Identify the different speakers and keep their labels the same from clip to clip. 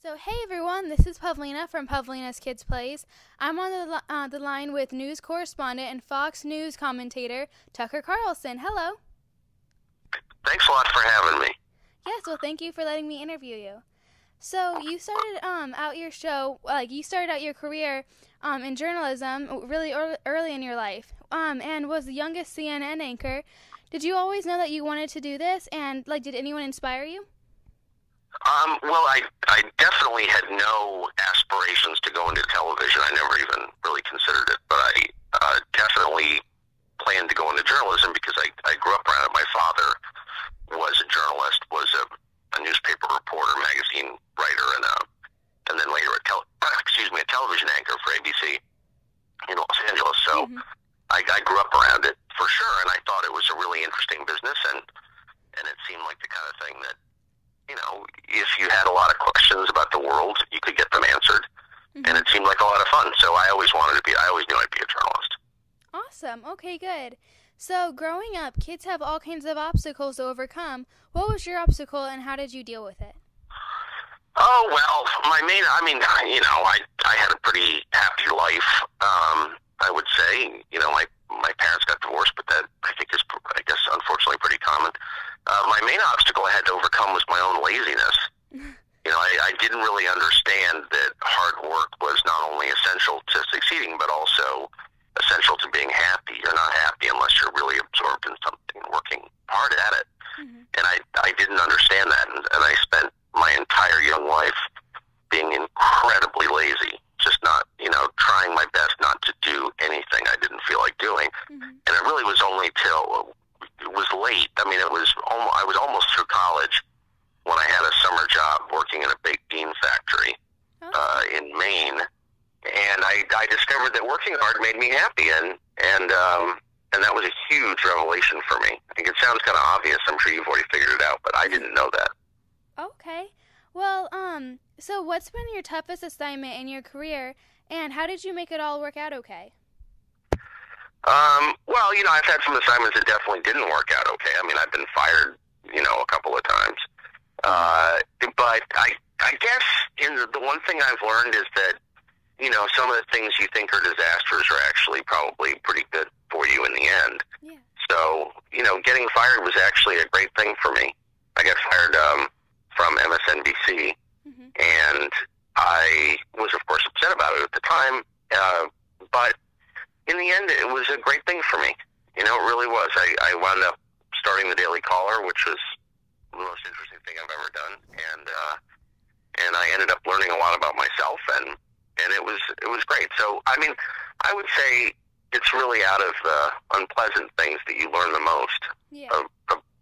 Speaker 1: So, hey everyone, this is Pavlina from Pavlina's Kidz Plays. I'm on the line with news correspondent and Fox News commentator Tucker Carlson. Hello.
Speaker 2: Thanks a lot for having me.
Speaker 1: Yes, well, thank you for letting me interview you. So, you started out your show, you started out your career in journalism really early in your life, and was the youngest CNN anchor. Did you always know that you wanted to do this, and did anyone inspire you?
Speaker 2: Well, I definitely had no aspirations to go into television. I never even really considered it, but I definitely planned to go into journalism because I grew up around it. My father was a journalist, was a newspaper reporter, magazine writer, and then later a television anchor for ABC in Los Angeles. So I grew up around it for sure, and I thought it was a really interesting business, and it seemed like the kind of thing that, you know, if you had a lot of questions about the world, you could get them answered, and it seemed like a lot of fun. So I always knew I'd be a journalist.
Speaker 1: Awesome. Okay, good. So growing up, kids have all kinds of obstacles to overcome. What was your obstacle, and how did you deal with it?
Speaker 2: Oh, well, I had a pretty happy life, I would say. You know, my parents got divorced, but that I think is, I guess, unfortunately pretty common. My main obstacle I had to overcome was my own laziness. You know, I didn't really understand that hard work was not only essential to succeeding, but also essential to being happy. You're not happy unless you're really absorbed in something and working hard at it. And I didn't understand that, and I spent my entire young life being incredibly lazy, just not, trying my best not to do anything I didn't feel like doing. And it really was only till it was late. I mean, I was almost through college when I had a summer job working in a baked bean factory in Maine, and I discovered that working hard made me happy, and that was a huge revelation for me. I think it sounds kind of obvious. I'm sure you've already figured it out, but I didn't know that.
Speaker 1: Okay. Well, so what's been your toughest assignment in your career, and how did you make it all work out okay?
Speaker 2: Well, I've had some assignments that definitely didn't work out okay. I mean, I've been fired, a couple of times. But I guess the one thing I've learned is that, some of the things you think are disasters are actually probably pretty good for you in the end.
Speaker 1: Yeah.
Speaker 2: So, getting fired was actually a great thing for me. I got fired from MSNBC, and I was, of course, upset about it at the time, but in the end, it was a great thing for me. It really was. I wound up starting the Daily Caller, which was the most interesting thing I've ever done, and I ended up learning a lot about myself, and it was great. So, I mean, I would say it's really out of the unpleasant things that you learn the most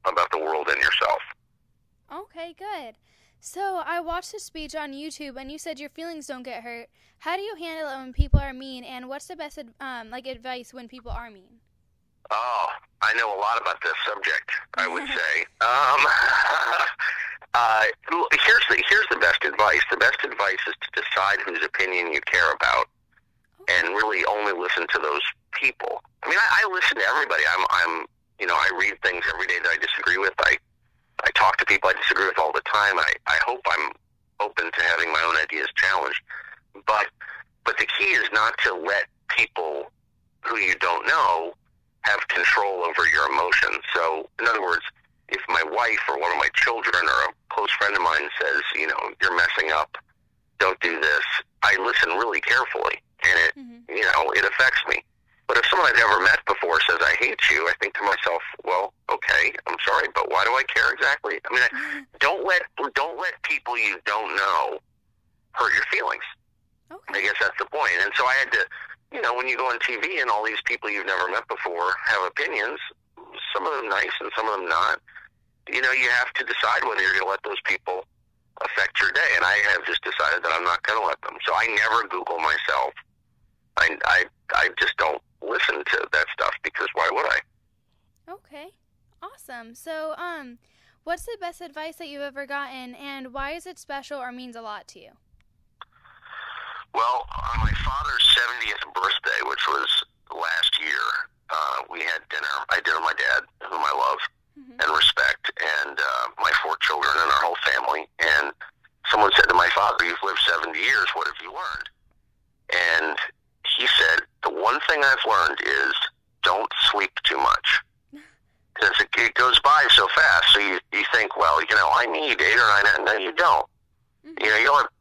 Speaker 2: about the world and yourself.
Speaker 1: Okay, good. So, I watched a speech on YouTube, and you said your feelings don't get hurt. How do you handle it when people are mean, and what's the best advice when people are mean?
Speaker 2: Oh, I know a lot about this subject, I would say. Here's the best advice. The best advice is to decide whose opinion you care about, and really only listen to those people. I mean, I listen to everybody. I read things every day that I disagree with. I talk to people I disagree with all the time. I hope I'm open to having my own ideas challenged. But the key is not to let people who you don't know have control over your emotions. So, in other words, if my wife or one of my children or a close friend of mine says, you're messing up, don't do this, I listen really carefully, and it affects me. But if someone I've never met before says, I hate you, I think to myself, well, okay, I'm sorry, but why do I care exactly? I mean, don't let people you don't know hurt your feelings. Okay. I guess that's the point. And so I had to, when you go on TV and all these people you've never met before have opinions, some of them nice and some of them not, you have to decide whether you're going to let those people affect your day. And I have just decided that I'm not going to let them. So I never Google myself. I just don't listen to that stuff, because why would I?
Speaker 1: Okay. Awesome. So, what's the best advice that you've ever gotten, and why is it special or means a lot to you?
Speaker 2: Well, on my father's 70th birthday, which was last year, we had dinner. I did with my dad, whom I love and respect, and my 4 children and our whole family. And someone said to my father, "You've lived 70 years. What have you learned?" And he said, "The one thing I've learned is don't sleep too much." Because it goes by so fast. So you think, well, I need 8 or 9 hours. No, you don't.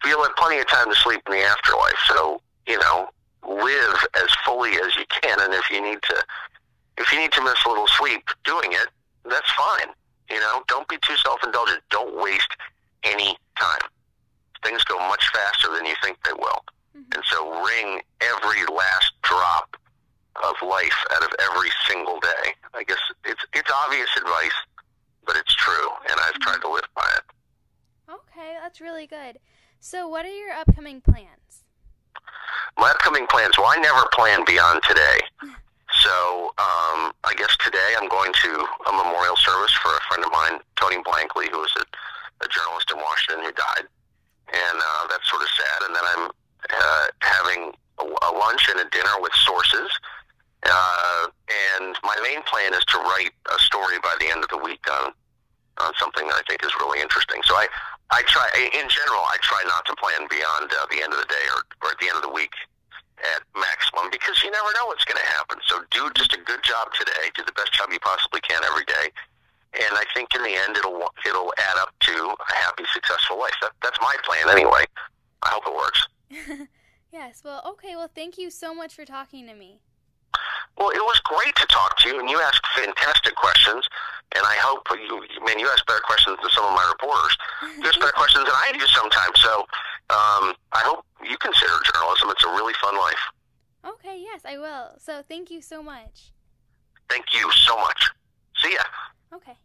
Speaker 2: You'll have plenty of time to sleep in the afterlife. So, live as fully as you can. And if you need to miss a little sleep doing it, that's fine. Don't be too self-indulgent. Don't waste any time. Things go much faster than you think they will. Mm-hmm. And so wring every last drop of life out of every single day. I guess it's obvious advice, but it's true, and I've tried to live by it.
Speaker 1: Okay, that's really good. So what are your upcoming plans?
Speaker 2: My upcoming plans, well, I never plan beyond today. So I guess today I'm going to a memorial service for a friend of mine, Tony Blankley, who was a journalist in Washington who died. And that's sort of sad. And then I'm having a lunch and a dinner with sources. And my main plan is to write a story by the end of the week on something that I think is really interesting. So I try, in general, I try not to plan beyond the end of the day or at the end of the week at maximum, because you never know what's going to happen. So do just a good job today. Do the best job you possibly can every day. And I think in the end, it'll add up to a happy, successful life. That's my plan anyway. I hope it works.
Speaker 1: Yes. Well, okay. Well, thank you so much for talking to me.
Speaker 2: Well, it was great to talk to you, and you asked fantastic questions, and I hope you ask better questions than some of my reporters. You ask better questions than I do sometimes, so I hope you consider journalism. It's a really fun life.
Speaker 1: Okay, yes, I will. So thank you so much.
Speaker 2: Thank you so much. See ya.
Speaker 1: Okay.